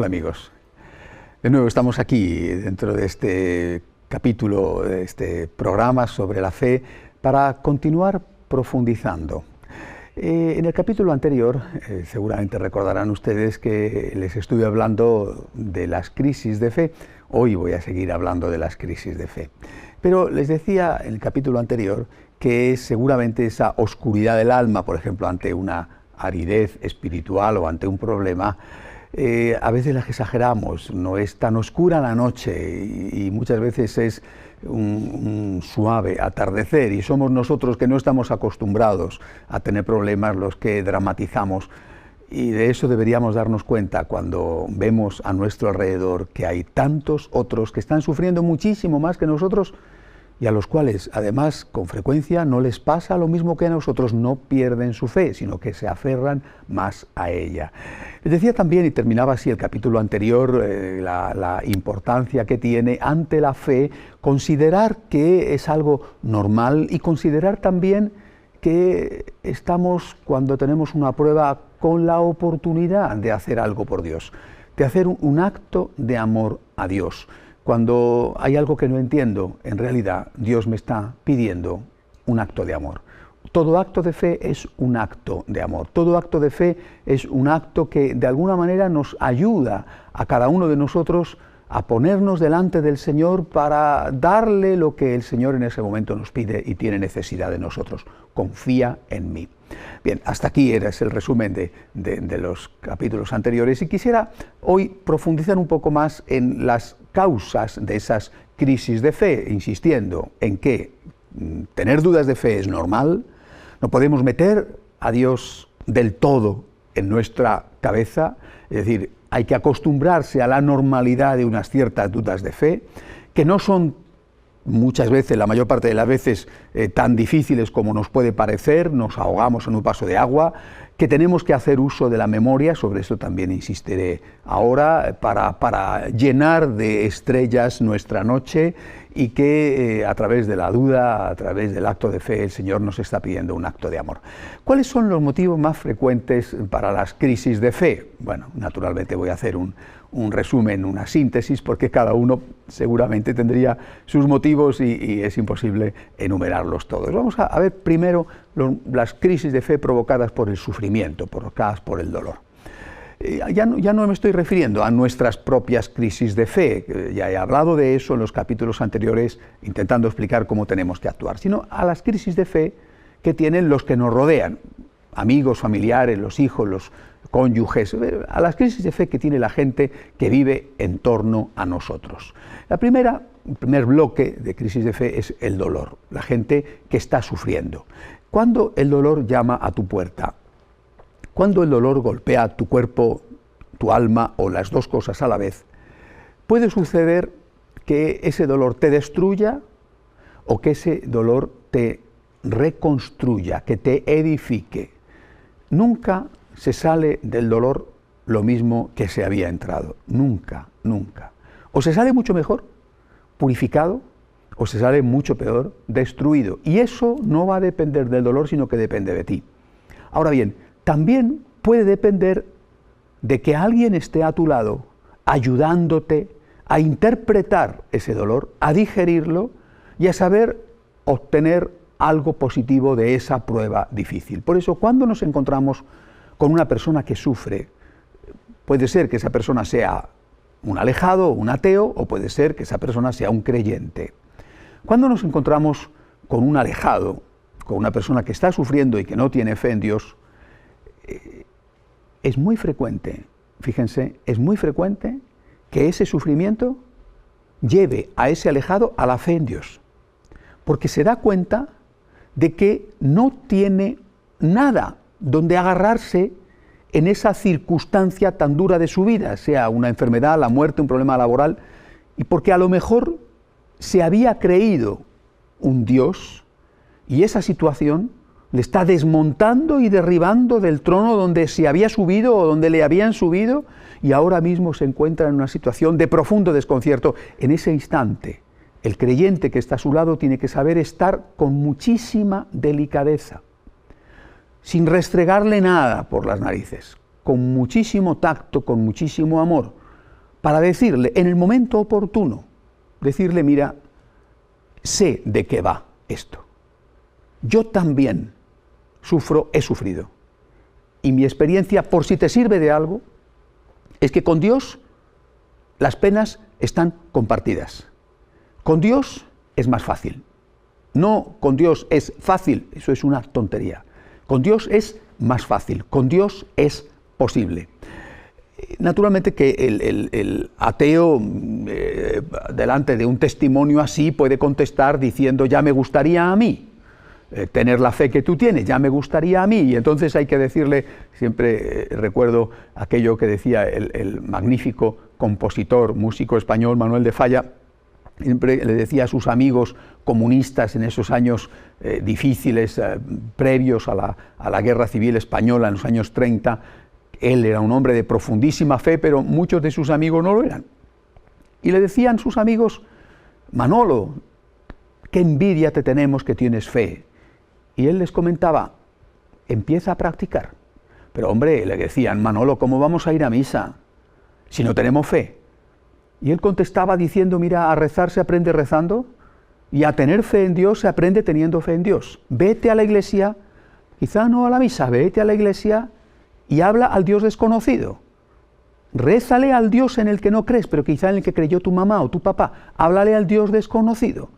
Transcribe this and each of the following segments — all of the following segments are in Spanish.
Hola amigos, de nuevo estamos aquí dentro de este capítulo, de este programa sobre la fe para continuar profundizando. En el capítulo anterior, seguramente recordarán ustedes que les estuve hablando de las crisis de fe. Hoy voy a seguir hablando de las crisis de fe. Pero les decía en el capítulo anterior que seguramente esa oscuridad del alma, por ejemplo, ante una aridez espiritual o ante un problema, a veces la exageramos, no es tan oscura la noche y muchas veces es un suave atardecer y somos nosotros que no estamos acostumbrados a tener problemas los que dramatizamos, y de eso deberíamos darnos cuenta cuando vemos a nuestro alrededor que hay tantos otros que están sufriendo muchísimo más que nosotros y a los cuales, además, con frecuencia no les pasa lo mismo que a nosotros, no pierden su fe, sino que se aferran más a ella. Les decía también, y terminaba así el capítulo anterior, la importancia que tiene ante la fe considerar que es algo normal y considerar también que estamos, cuando tenemos una prueba, con la oportunidad de hacer algo por Dios, de hacer un acto de amor a Dios. Cuando hay algo que no entiendo, en realidad Dios me está pidiendo un acto de amor. Todo acto de fe es un acto de amor. Todo acto de fe es un acto que de alguna manera nos ayuda a cada uno de nosotros a ponernos delante del Señor para darle lo que el Señor en ese momento nos pide y tiene necesidad de nosotros. Confía en mí. Bien, hasta aquí era el resumen de los capítulos anteriores y quisiera hoy profundizar un poco más en las causas de esas crisis de fe, insistiendo en que tener dudas de fe es normal, no podemos meter a Dios del todo en nuestra cabeza, es decir, hay que acostumbrarse a la normalidad de unas ciertas dudas de fe, que no son muchas veces, la mayor parte de las veces, tan difíciles como nos puede parecer, nos ahogamos en un vaso de agua, que tenemos que hacer uso de la memoria, sobre eso también insistiré ahora, para llenar de estrellas nuestra noche, y que a través de la duda, a través del acto de fe, el Señor nos está pidiendo un acto de amor. ¿Cuáles son los motivos más frecuentes para las crisis de fe? Bueno, naturalmente voy a hacer un resumen, una síntesis, porque cada uno seguramente tendría sus motivos y es imposible enumerarlos todos. Vamos a ver primero las crisis de fe provocadas por el sufrimiento, provocadas por el dolor. Ya no me estoy refiriendo a nuestras propias crisis de fe, ya he hablado de eso en los capítulos anteriores, intentando explicar cómo tenemos que actuar, sino a las crisis de fe que tienen los que nos rodean, amigos, familiares, los hijos, los cónyuges, a las crisis de fe que tiene la gente que vive en torno a nosotros. El primer bloque de crisis de fe es el dolor, la gente que está sufriendo. Cuando el dolor llama a tu puerta, cuando el dolor golpea tu cuerpo, tu alma o las dos cosas a la vez, puede suceder que ese dolor te destruya o que ese dolor te reconstruya, que te edifique. Nunca se sale del dolor lo mismo que se había entrado. Nunca, nunca. O se sale mucho mejor, purificado, o se sale mucho peor, destruido. Y eso no va a depender del dolor, sino que depende de ti. Ahora bien, también puede depender de que alguien esté a tu lado, ayudándote a interpretar ese dolor, a digerirlo y a saber obtener algo positivo de esa prueba difícil. Por eso, cuando nos encontramos con una persona que sufre, puede ser que esa persona sea un alejado, un ateo, o puede ser que esa persona sea un creyente. Cuando nos encontramos con un alejado, con una persona que está sufriendo y que no tiene fe en Dios, es muy frecuente, fíjense, es muy frecuente que ese sufrimiento lleve a ese alejado a la fe en Dios, porque se da cuenta de que no tiene nada donde agarrarse en esa circunstancia tan dura de su vida, sea una enfermedad, la muerte, un problema laboral, y porque a lo mejor se había creído un Dios y esa situación le está desmontando y derribando del trono donde se había subido o donde le habían subido, y ahora mismo se encuentra en una situación de profundo desconcierto. En ese instante, el creyente que está a su lado tiene que saber estar con muchísima delicadeza, sin restregarle nada por las narices, con muchísimo tacto, con muchísimo amor, para decirle en el momento oportuno, decirle, mira, sé de qué va esto. Yo también he sufrido. Y mi experiencia, por si te sirve de algo, es que con Dios las penas están compartidas. Con Dios es más fácil. No con Dios es fácil, eso es una tontería. Con Dios es más fácil, con Dios es posible. Naturalmente que el ateo, delante de un testimonio así, puede contestar diciendo, ya me gustaría a mí tener la fe que tú tienes, ya me gustaría a mí. Y entonces hay que decirle, siempre recuerdo aquello que decía el magnífico compositor, músico español Manuel de Falla, siempre le decía a sus amigos comunistas en esos años difíciles, previos a la Guerra Civil Española, en los años 30, él era un hombre de profundísima fe, pero muchos de sus amigos no lo eran. Y le decían sus amigos, Manolo, qué envidia te tenemos que tienes fe. Y él les comentaba, empieza a practicar. Pero hombre, le decían, Manolo, ¿cómo vamos a ir a misa si no tenemos fe? Y él contestaba diciendo, mira, a rezar se aprende rezando y a tener fe en Dios se aprende teniendo fe en Dios. Vete a la iglesia, quizá no a la misa, vete a la iglesia y habla al Dios desconocido. Rézale al Dios en el que no crees, pero quizá en el que creyó tu mamá o tu papá. Háblale al Dios desconocido.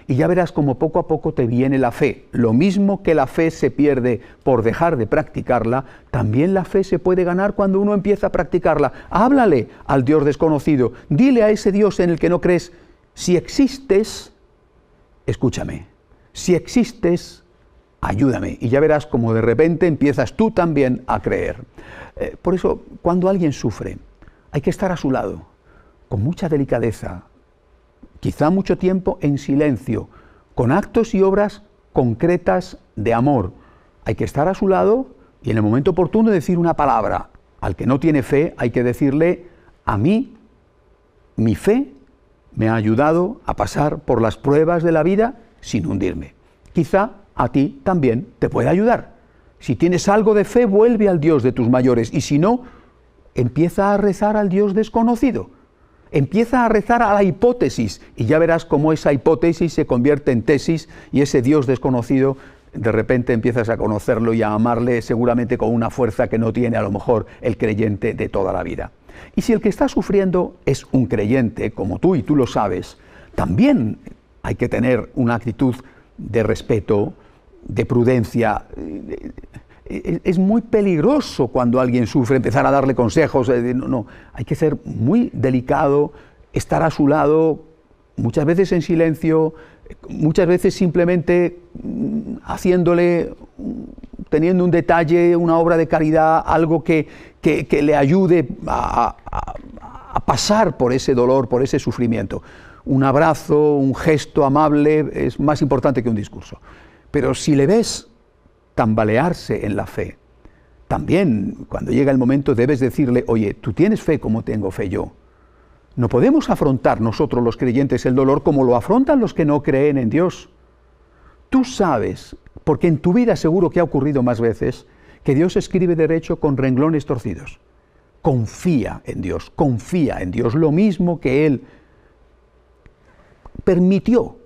Y ya verás como poco a poco te viene la fe. Lo mismo que la fe se pierde por dejar de practicarla, también la fe se puede ganar cuando uno empieza a practicarla. Háblale al Dios desconocido. Dile a ese Dios en el que no crees, si existes, escúchame. Si existes, ayúdame. Y ya verás como de repente empiezas tú también a creer. Por eso, cuando alguien sufre, hay que estar a su lado, con mucha delicadeza, quizá mucho tiempo en silencio, con actos y obras concretas de amor. Hay que estar a su lado y en el momento oportuno decir una palabra. Al que no tiene fe hay que decirle, a mí, mi fe me ha ayudado a pasar por las pruebas de la vida sin hundirme. Quizá a ti también te puede ayudar. Si tienes algo de fe, vuelve al Dios de tus mayores, y si no, empieza a rezar al Dios desconocido. Empieza a rezar a la hipótesis, y ya verás cómo esa hipótesis se convierte en tesis, y ese Dios desconocido, de repente empiezas a conocerlo y a amarle seguramente con una fuerza que no tiene a lo mejor el creyente de toda la vida. Y si el que está sufriendo es un creyente, como tú y tú lo sabes, también hay que tener una actitud de respeto, de prudencia. Es muy peligroso cuando alguien sufre empezar a darle consejos. No, hay que ser muy delicado, estar a su lado, muchas veces en silencio, muchas veces simplemente haciéndole, teniendo un detalle, una obra de caridad, algo que le ayude a pasar por ese dolor, por ese sufrimiento. Un abrazo, un gesto amable es más importante que un discurso. Pero si le ves tambalearse en la fe, también cuando llega el momento debes decirle, oye, tú tienes fe como tengo fe yo. No podemos afrontar nosotros los creyentes el dolor como lo afrontan los que no creen en Dios. Tú sabes, porque en tu vida seguro que ha ocurrido más veces, que Dios escribe derecho con renglones torcidos. Confía en Dios, lo mismo que Él permitió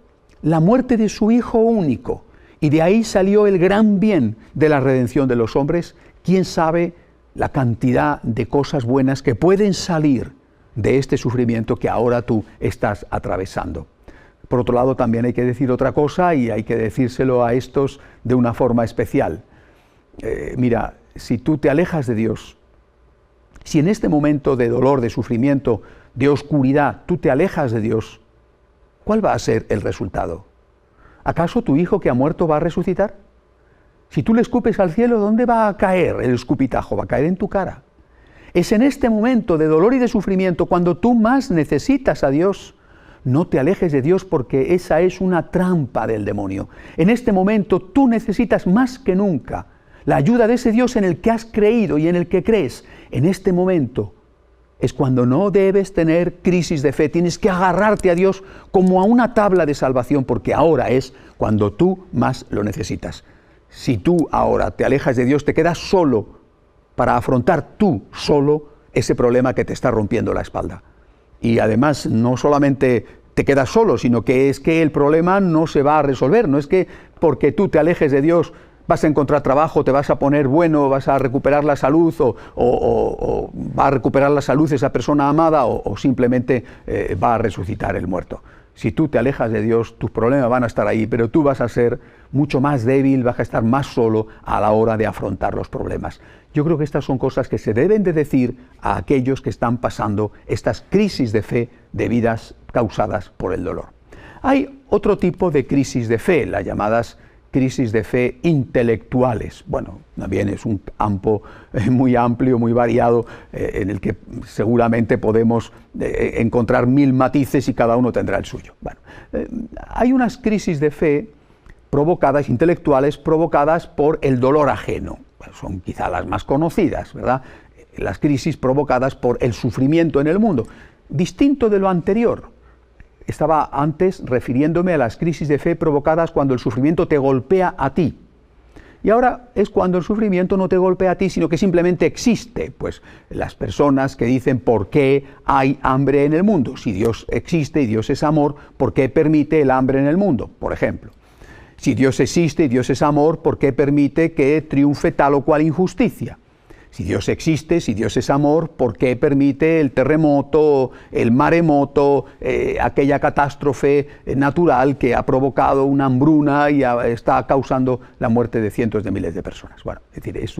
la muerte de su Hijo único, y de ahí salió el gran bien de la redención de los hombres. ¿Quién sabe la cantidad de cosas buenas que pueden salir de este sufrimiento que ahora tú estás atravesando? Por otro lado, también hay que decir otra cosa, y hay que decírselo a estos de una forma especial. Mira, si tú te alejas de Dios, si en este momento de dolor, de sufrimiento, de oscuridad, tú te alejas de Dios, ¿cuál va a ser el resultado? ¿Acaso tu hijo que ha muerto va a resucitar? Si tú le escupes al cielo, ¿dónde va a caer el escupitajo? Va a caer en tu cara. Es en este momento de dolor y de sufrimiento cuando tú más necesitas a Dios. No te alejes de Dios, porque esa es una trampa del demonio. En este momento tú necesitas más que nunca la ayuda de ese Dios en el que has creído y en el que crees. En este momento es cuando no debes tener crisis de fe. Tienes que agarrarte a Dios como a una tabla de salvación, porque ahora es cuando tú más lo necesitas. Si tú ahora te alejas de Dios, te quedas solo para afrontar tú solo ese problema que te está rompiendo la espalda. y además no solamente te quedas solo, sino que es que el problema no se va a resolver. No es que porque tú te alejes de Dios vas a encontrar trabajo, te vas a poner bueno, vas a recuperar la salud o va a recuperar la salud esa persona amada o simplemente va a resucitar el muerto. Si tú te alejas de Dios, tus problemas van a estar ahí, pero tú vas a ser mucho más débil, vas a estar más solo a la hora de afrontar los problemas. Yo creo que estas son cosas que se deben de decir a aquellos que están pasando estas crisis de fe debidas causadas por el dolor. Hay otro tipo de crisis de fe, las llamadas crisis de fe intelectuales. Bueno, también es un campo muy amplio, muy variado, en el que seguramente podemos encontrar 1000 matices y cada uno tendrá el suyo. Bueno, hay unas crisis de fe provocadas, intelectuales, provocadas por el dolor ajeno. Bueno, son quizá las más conocidas, ¿verdad? Las crisis provocadas por el sufrimiento en el mundo. Distinto de lo anterior. Estaba antes refiriéndome a las crisis de fe provocadas cuando el sufrimiento te golpea a ti. Y ahora es cuando el sufrimiento no te golpea a ti, sino que simplemente existe. Pues las personas que dicen ¿por qué hay hambre en el mundo? Si Dios existe y Dios es amor, ¿por qué permite el hambre en el mundo? Por ejemplo. Si Dios existe y Dios es amor, ¿por qué permite que triunfe tal o cual injusticia? Si Dios existe, si Dios es amor, ¿por qué permite el terremoto, el maremoto, aquella catástrofe natural que ha provocado una hambruna y está causando la muerte de cientos de miles de personas? Bueno, es decir, es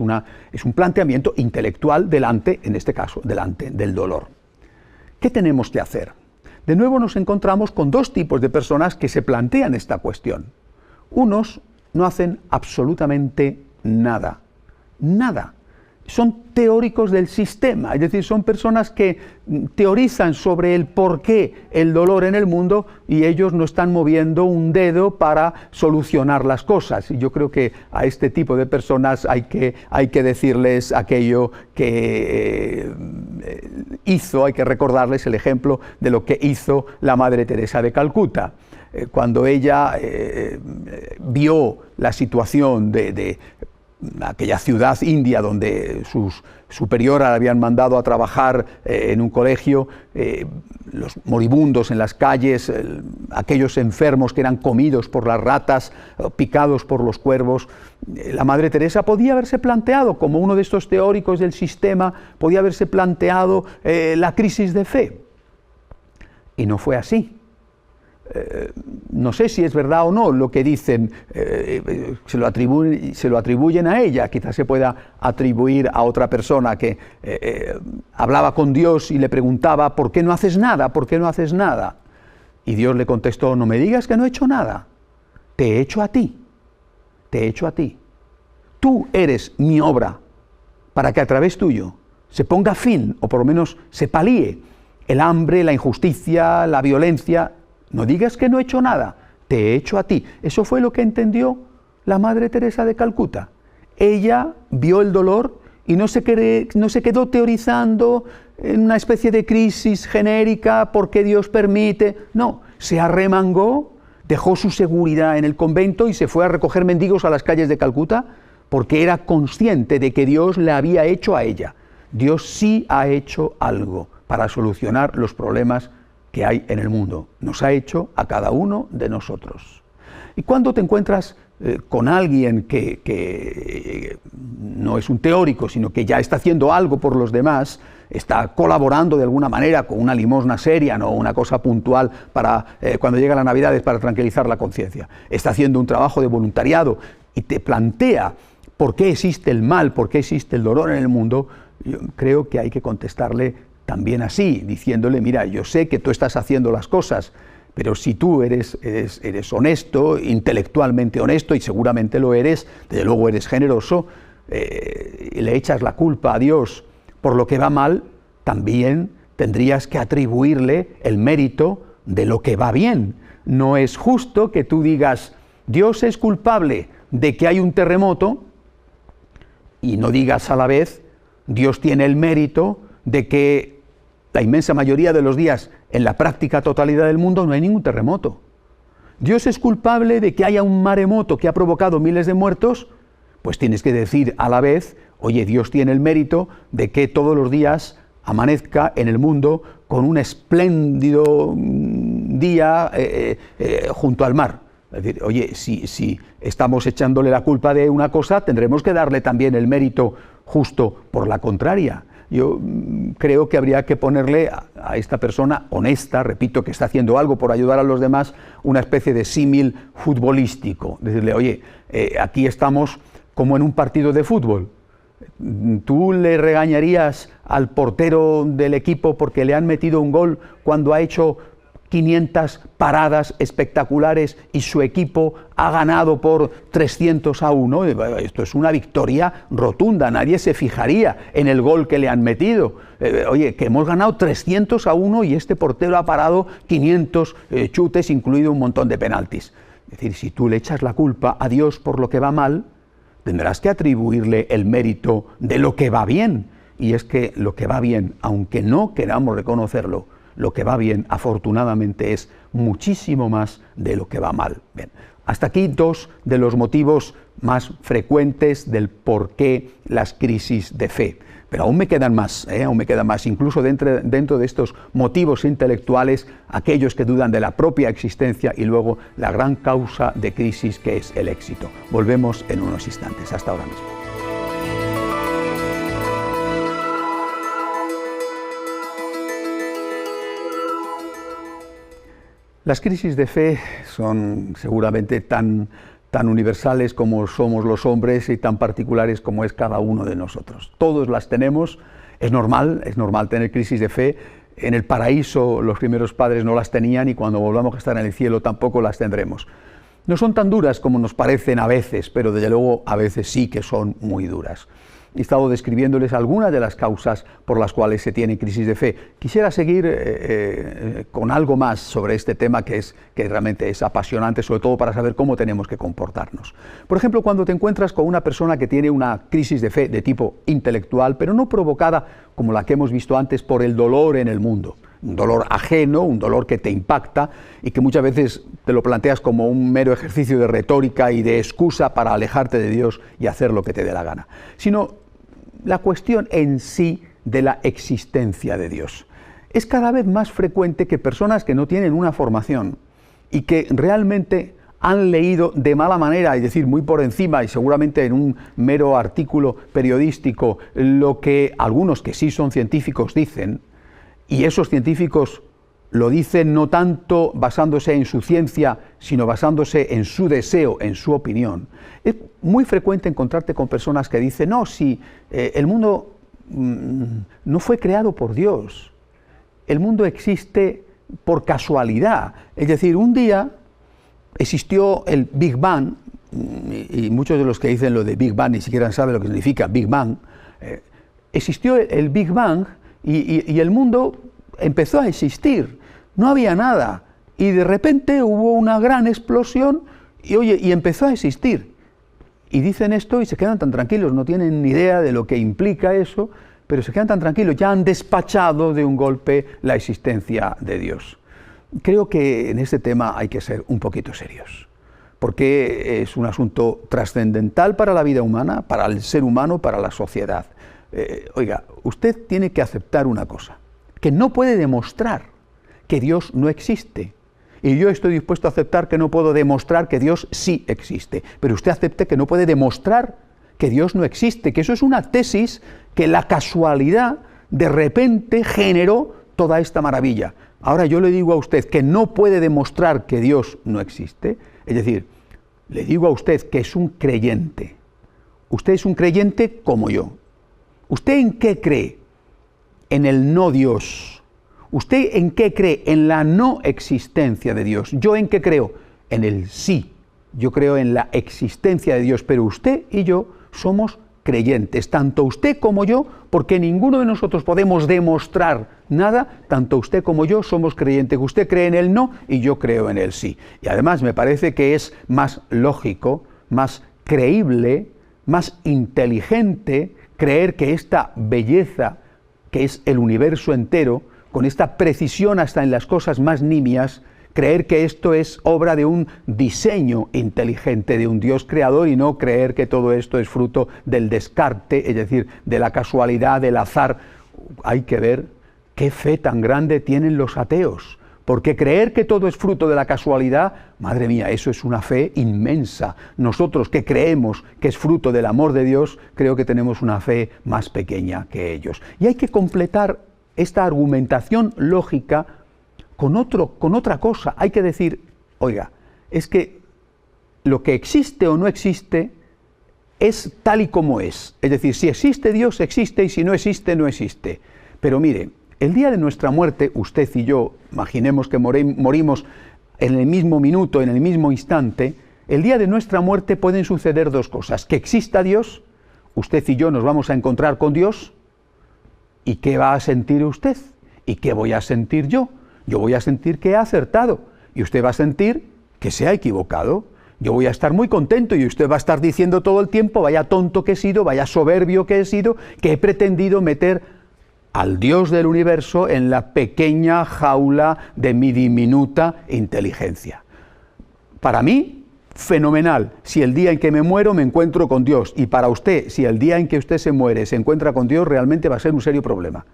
un planteamiento intelectual delante, en este caso, delante del dolor. ¿Qué tenemos que hacer? De nuevo nos encontramos con dos tipos de personas que se plantean esta cuestión. Unos no hacen absolutamente nada, nada. Son teóricos del sistema, es decir, son personas que teorizan sobre el por qué el dolor en el mundo y ellos no están moviendo un dedo para solucionar las cosas. Y yo creo que a este tipo de personas hay que decirles aquello que hay que recordarles el ejemplo de lo que hizo la Madre Teresa de Calcuta. Cuando ella vio la situación de aquella ciudad india donde sus superiora le habían mandado a trabajar en un colegio, los moribundos en las calles, aquellos enfermos que eran comidos por las ratas, picados por los cuervos. La Madre Teresa podía haberse planteado, como uno de estos teóricos del sistema, podía haberse planteado la crisis de fe. Y no fue así. No sé si es verdad o no lo que dicen, se lo atribuyen a ella, quizás se pueda atribuir a otra persona que hablaba con Dios y le preguntaba ¿por qué no haces nada? ¿Por qué no haces nada? Y Dios le contestó, no me digas que no he hecho nada, te he hecho a ti, te he hecho a ti. Tú eres mi obra para que a través tuyo se ponga fin, o por lo menos se palíe el hambre, la injusticia, la violencia. No digas que no he hecho nada, te he hecho a ti. Eso fue lo que entendió la Madre Teresa de Calcuta. Ella vio el dolor y no se quedó teorizando en una especie de crisis genérica, ¿por qué Dios permite? No, se arremangó, dejó su seguridad en el convento y se fue a recoger mendigos a las calles de Calcuta porque era consciente de que Dios le había hecho a ella. Dios sí ha hecho algo para solucionar los problemas que hay en el mundo. Nos ha hecho a cada uno de nosotros. Y cuando te encuentras con alguien que no es un teórico, sino que ya está haciendo algo por los demás, está colaborando de alguna manera con una limosna seria, no una cosa puntual para cuando llega la Navidad es para tranquilizar la conciencia, está haciendo un trabajo de voluntariado y te plantea por qué existe el mal, por qué existe el dolor en el mundo, yo creo que hay que contestarle también así, diciéndole, mira, yo sé que tú estás haciendo las cosas, pero si tú eres honesto, intelectualmente honesto, y seguramente lo eres, desde luego eres generoso, y le echas la culpa a Dios por lo que va mal, también tendrías que atribuirle el mérito de lo que va bien. No es justo que tú digas, Dios es culpable de que hay un terremoto, y no digas a la vez, Dios tiene el mérito de que la inmensa mayoría de los días, en la práctica totalidad del mundo, no hay ningún terremoto. Dios es culpable de que haya un maremoto que ha provocado miles de muertos, pues tienes que decir a la vez, oye, Dios tiene el mérito de que todos los días amanezca en el mundo con un espléndido día junto al mar. Es decir, oye, si estamos echándole la culpa de una cosa, tendremos que darle también el mérito justo por la contraria. Yo creo que habría que ponerle a esta persona honesta, repito, que está haciendo algo por ayudar a los demás, una especie de símil futbolístico. Decirle, oye, aquí estamos como en un partido de fútbol. ¿Tú le regañarías al portero del equipo porque le han metido un gol cuando ha hecho 500 paradas espectaculares y su equipo ha ganado por 300-1? Esto es una victoria rotunda, nadie se fijaría en el gol que le han metido. Oye, que hemos ganado 300-1 y este portero ha parado 500 chutes, incluido un montón de penaltis. Es decir, si tú le echas la culpa a Dios por lo que va mal, tendrás que atribuirle el mérito de lo que va bien. Y es que lo que va bien, aunque no queramos reconocerlo, lo que va bien, afortunadamente, es muchísimo más de lo que va mal. Bien, hasta aquí dos de los motivos más frecuentes del por qué las crisis de fe. Pero aún me quedan más, incluso dentro de estos motivos intelectuales, aquellos que dudan de la propia existencia y luego la gran causa de crisis que es el éxito. Volvemos en unos instantes. Hasta ahora mismo. Las crisis de fe son seguramente tan universales como somos los hombres y tan particulares como es cada uno de nosotros. Todos las tenemos, es normal tener crisis de fe. En el paraíso los primeros padres no las tenían y cuando volvamos a estar en el cielo tampoco las tendremos. No son tan duras como nos parecen a veces, pero desde luego a veces sí que son muy duras. He estado describiéndoles algunas de las causas por las cuales se tiene crisis de fe. Quisiera seguir con algo más sobre este tema que realmente es apasionante, sobre todo para saber cómo tenemos que comportarnos. Por ejemplo, cuando te encuentras con una persona que tiene una crisis de fe de tipo intelectual, pero no provocada, como la que hemos visto antes, por el dolor en el mundo. Un dolor ajeno, un dolor que te impacta y que muchas veces te lo planteas como un mero ejercicio de retórica y de excusa para alejarte de Dios y hacer lo que te dé la gana. Sino la cuestión en sí de la existencia de Dios. Es cada vez más frecuente que personas que no tienen una formación y que realmente han leído de mala manera, es decir, muy por encima y seguramente en un mero artículo periodístico, lo que algunos que sí son científicos dicen, y esos científicos lo dicen no tanto basándose en su ciencia, sino basándose en su deseo, en su opinión. Es muy frecuente encontrarte con personas que dicen, no, si el mundo no fue creado por Dios, el mundo existe por casualidad. Es decir, un día existió el Big Bang, y muchos de los que dicen lo de Big Bang ni siquiera saben lo que significa Big Bang. Existió el Big Bang y el mundo empezó a existir. No había nada y de repente hubo una gran explosión y empezó a existir. Y dicen esto y se quedan tan tranquilos, no tienen ni idea de lo que implica eso, pero se quedan tan tranquilos, ya han despachado de un golpe la existencia de Dios. Creo que en este tema hay que ser un poquito serios, porque es un asunto trascendental para la vida humana, para el ser humano, para la sociedad. Oiga, usted tiene que aceptar una cosa, que no puede demostrar que Dios no existe. Y yo estoy dispuesto a aceptar que no puedo demostrar que Dios sí existe. Pero usted acepte que no puede demostrar que Dios no existe, que eso es una tesis que la casualidad de repente generó toda esta maravilla. Ahora yo le digo a usted que no puede demostrar que Dios no existe, es decir, le digo a usted que es un creyente. Usted es un creyente como yo. ¿Usted en qué cree? En el no Dios. ¿Usted en qué cree? En la no existencia de Dios. ¿Yo en qué creo? En el sí. Yo creo en la existencia de Dios, pero usted y yo somos creyentes, tanto usted como yo, porque ninguno de nosotros podemos demostrar nada, tanto usted como yo somos creyentes. Usted cree en el no y yo creo en el sí. Y además me parece que es más lógico, más creíble, más inteligente creer que esta belleza, que es el universo entero, con esta precisión hasta en las cosas más nimias, creer que esto es obra de un diseño inteligente, de un Dios creador, y no creer que todo esto es fruto del descarte, es decir, de la casualidad, del azar, hay que ver qué fe tan grande tienen los ateos. Porque creer que todo es fruto de la casualidad, madre mía, eso es una fe inmensa. Nosotros que creemos que es fruto del amor de Dios, creo que tenemos una fe más pequeña que ellos. Y hay que completar esta argumentación lógica con otra cosa. Hay que decir, oiga, es que lo que existe o no existe es tal y como es. Es decir, si existe Dios, existe, y si no existe, no existe. Pero mire, el día de nuestra muerte, usted y yo, imaginemos que morimos en el mismo minuto, en el mismo instante, el día de nuestra muerte pueden suceder dos cosas: que exista Dios, usted y yo nos vamos a encontrar con Dios, ¿y qué va a sentir usted? ¿Y qué voy a sentir yo? Yo voy a sentir que he acertado, y usted va a sentir que se ha equivocado. Yo voy a estar muy contento y usted va a estar diciendo todo el tiempo, vaya tonto que he sido, vaya soberbio que he sido, que he pretendido meter al Dios del universo en la pequeña jaula de mi diminuta inteligencia. Para mí, fenomenal, si el día en que me muero me encuentro con Dios, y para usted, si el día en que usted se muere se encuentra con Dios, realmente va a ser un serio problema.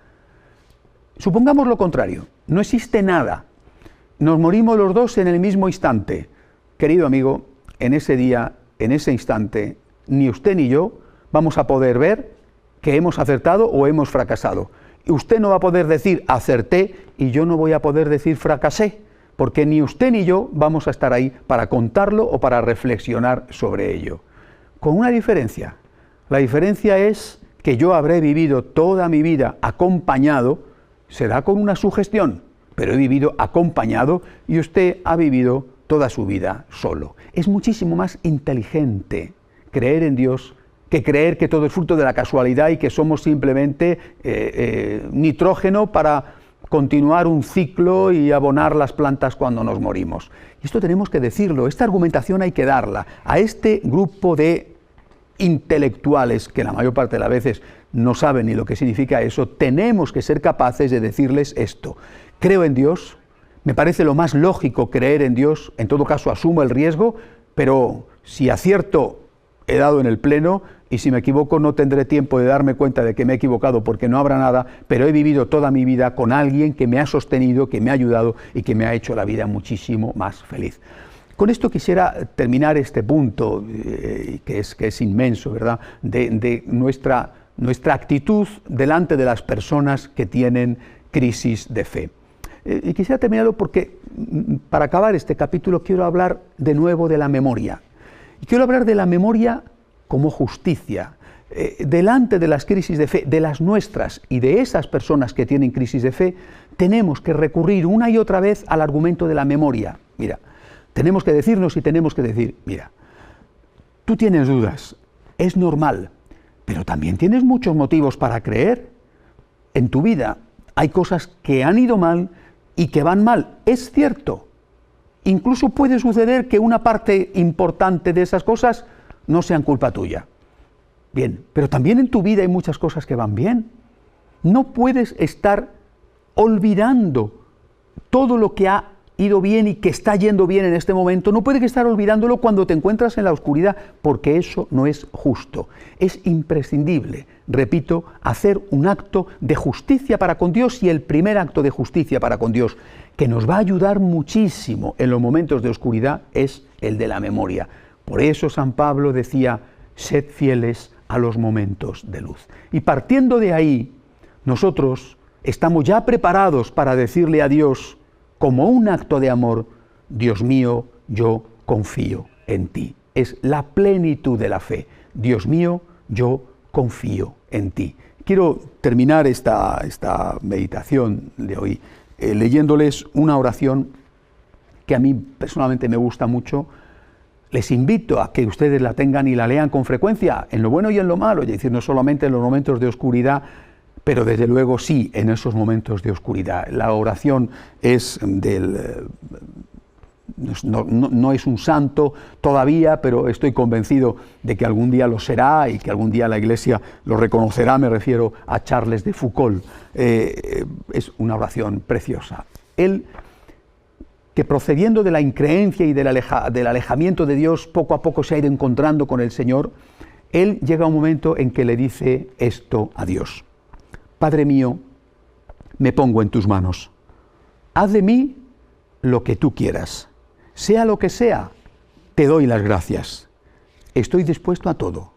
Supongamos lo contrario, no existe nada, nos morimos los dos en el mismo instante. Querido amigo, en ese día, en ese instante, ni usted ni yo vamos a poder ver que hemos acertado o hemos fracasado. Usted no va a poder decir acerté y yo no voy a poder decir fracasé, porque ni usted ni yo vamos a estar ahí para contarlo o para reflexionar sobre ello. Con una diferencia. La diferencia es que yo habré vivido toda mi vida acompañado, será con una sugestión, pero he vivido acompañado, y usted ha vivido toda su vida solo. Es muchísimo más inteligente creer en Dios que creer que todo es fruto de la casualidad y que somos simplemente nitrógeno para continuar un ciclo y abonar las plantas cuando nos morimos. Y esto tenemos que decirlo, esta argumentación hay que darla a este grupo de intelectuales que la mayor parte de las veces no saben ni lo que significa eso. Tenemos que ser capaces de decirles esto: creo en Dios, me parece lo más lógico creer en Dios, en todo caso asumo el riesgo, pero si acierto he dado en el pleno, y si me equivoco no tendré tiempo de darme cuenta de que me he equivocado porque no habrá nada, pero he vivido toda mi vida con alguien que me ha sostenido, que me ha ayudado y que me ha hecho la vida muchísimo más feliz. Con esto quisiera terminar este punto, que es inmenso, ¿verdad?, de nuestra actitud delante de las personas que tienen crisis de fe. Y quisiera terminarlo porque, para acabar este capítulo, quiero hablar de nuevo de la memoria. Y quiero hablar de la memoria como justicia. Delante de las crisis de fe, de las nuestras y de esas personas que tienen crisis de fe, tenemos que recurrir una y otra vez al argumento de la memoria. Mira, tenemos que decirnos y tenemos que decir, mira, tú tienes dudas, es normal, pero también tienes muchos motivos para creer. En tu vida hay cosas que han ido mal y que van mal, es cierto. Incluso puede suceder que una parte importante de esas cosas no sean culpa tuya. Bien, pero también en tu vida hay muchas cosas que van bien. No puedes estar olvidando todo lo que ha ido bien y que está yendo bien en este momento. No puedes estar olvidándolo cuando te encuentras en la oscuridad, porque eso no es justo. Es imprescindible, repito, hacer un acto de justicia para con Dios, y el primer acto de justicia para con Dios, que nos va a ayudar muchísimo en los momentos de oscuridad, es el de la memoria. Por eso San Pablo decía, sed fieles a los momentos de luz. Y partiendo de ahí, nosotros estamos ya preparados para decirle a Dios, como un acto de amor, Dios mío, yo confío en ti. Es la plenitud de la fe. Dios mío, yo confío en ti. Quiero terminar esta meditación de hoy leyéndoles una oración que a mí personalmente me gusta mucho. Les invito a que ustedes la tengan y la lean con frecuencia, en lo bueno y en lo malo, es decir, no solamente en los momentos de oscuridad, pero desde luego sí en esos momentos de oscuridad. La oración es no es un santo todavía, pero estoy convencido de que algún día lo será y que algún día la Iglesia lo reconocerá. Me refiero a Charles de Foucauld. Es una oración preciosa. Él, que procediendo de la increencia y del alejamiento de Dios, poco a poco se ha ido encontrando con el Señor, él llega a un momento en que le dice esto a Dios: Padre mío, me pongo en tus manos. Haz de mí lo que tú quieras. Sea lo que sea, te doy las gracias. Estoy dispuesto a todo.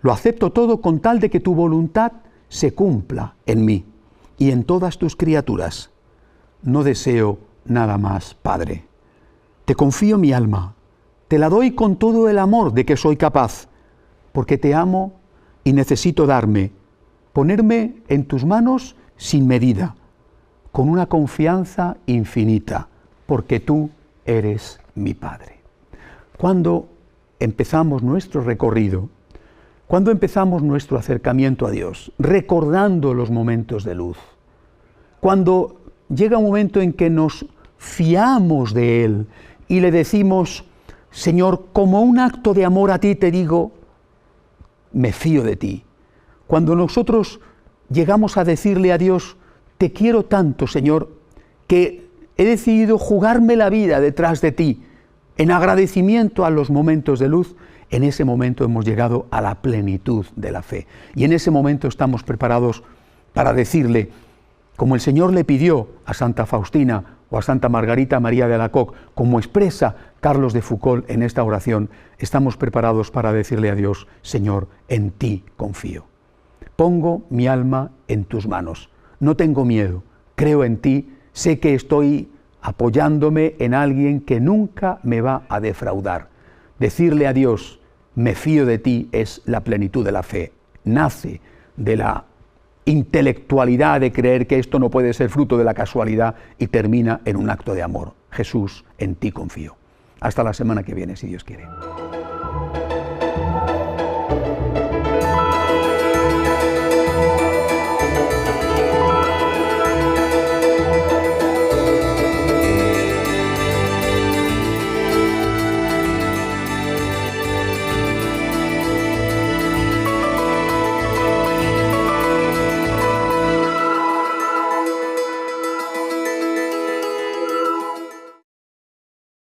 Lo acepto todo con tal de que tu voluntad se cumpla en mí y en todas tus criaturas. No deseo nada más, Padre. Te confío mi alma. Te la doy con todo el amor de que soy capaz, porque te amo y necesito ponerme en tus manos sin medida, con una confianza infinita, porque tú eres mi Padre. Cuando empezamos nuestro recorrido, cuando empezamos nuestro acercamiento a Dios, recordando los momentos de luz, cuando llega un momento en que nos fiamos de Él y le decimos, Señor, como un acto de amor a ti te digo, me fío de ti. Cuando nosotros llegamos a decirle a Dios, te quiero tanto, Señor, que he decidido jugarme la vida detrás de ti, en agradecimiento a los momentos de luz, en ese momento hemos llegado a la plenitud de la fe. Y en ese momento estamos preparados para decirle, como el Señor le pidió a Santa Faustina o a Santa Margarita María de Alacoque, como expresa Carlos de Foucauld en esta oración, estamos preparados para decirle a Dios, Señor, en ti confío. Pongo mi alma en tus manos. No tengo miedo, creo en ti, sé que estoy apoyándome en alguien que nunca me va a defraudar. Decirle a Dios, me fío de ti, es la plenitud de la fe. Nace de la intelectualidad de creer que esto no puede ser fruto de la casualidad y termina en un acto de amor. Jesús, en ti confío. Hasta la semana que viene, si Dios quiere.